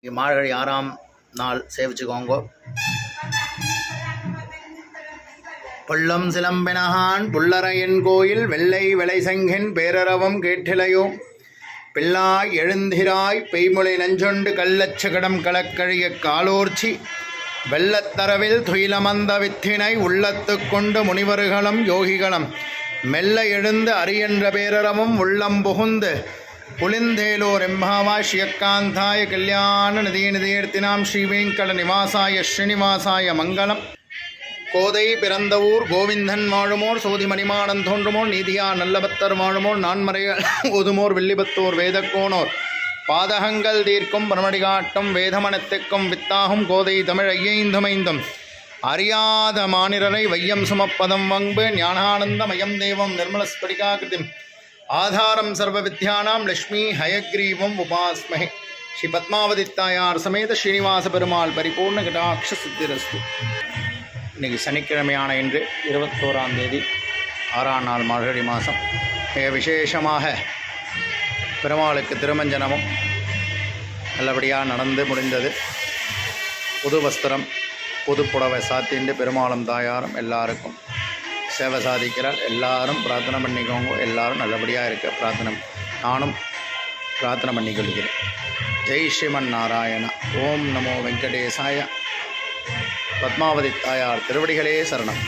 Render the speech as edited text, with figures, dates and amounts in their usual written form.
மார்கழி 6ஆம் நாள் சேவிச்சுக்கோங்கோ. பொல்லம் சிலம்பினகான் புல்லரையன் கோயில் வெள்ளை விளைசெங்கன் பேரரவம் கேட்டிலையோ பிள்ளாய் எழுந்திராய் பெய்மொழி நஞ்சொண்டு கள்ளச்சகடம் கலக்கழிய காலோர்ச்சி வெள்ளத்தரவில் துயிலமந்த வித்தினை உள்ளத்து கொண்டு முனிவர்களும் யோகிகளும் மெல்ல எழுந்து அரியன்ற பேரரவும் உள்ளம் புகுந்து புலிந்தேலோர் எம்பாவாய் ஸ்ரீயக்காந்தாய கல்யாண நிதியேர்த்தினாம் ஸ்ரீவேங்கட நிவாசாய ஸ்ரீனிவாசாய மங்களம். கோதை பிறந்த ஊர் கோவிந்தன் வாழுமோர் சோதி மணிமாடன் தோன்றுமோர் நீதியார் நல்லபத்தர் வாழுமோர் நான்மறைகள் ஓதுமோர் வில்லிபத்தோர் வேதக்கோனோர் பாதகங்கள் தீர்க்கும் பரமடி காட்டும் வேதமனத்துக்கும் வித்தாகும் கோதை தமிழ் ஐயைந்துமைந்தும் அறியாத மானிரரை வையம் சுமப்பதம் வங்கு ஞானானந்த மயம் தேவம் நிர்மலஸ்படிகாகிருதிம் ஆதாரம் சர்வ வித்யானாம் லக்ஷ்மி ஹயக்ரீவம் உபாஸ்மஹே. ஸ்ரீ பத்மாவதி தாயார் சமேத ஸ்ரீனிவாச பெருமாள் பரிபூர்ண கடாட்ச சித்திரஸ்து. இன்றைக்கி சனிக்கிழமையான இன்று 21ஆம் தேதி 6ஆம் நாள் மார்கழி மாதம். மிக விசேஷமாக பெருமாளுக்கு திருமஞ்சனமும் நல்லபடியாக நடந்து முடிந்தது. புது வஸ்திரம் புது புடவை சாத்திண்டு பெருமாளும் தாயாரும் எல்லாருக்கும் சேவை சாதிக்கிறார். எல்லாரும் பிரார்த்தனை பண்ணிக்கோங்க. எல்லாரும் நல்லபடியாக இருக்க பிரார்த்தனை நானும் பிரார்த்தனை பண்ணிக்கொள்கிறேன். ஜெய் ஸ்ரீமன் நாராயண. ஓம் நமோ வெங்கடேசாய. பத்மாவதி தாயார் திருவடிகளே சரணம்.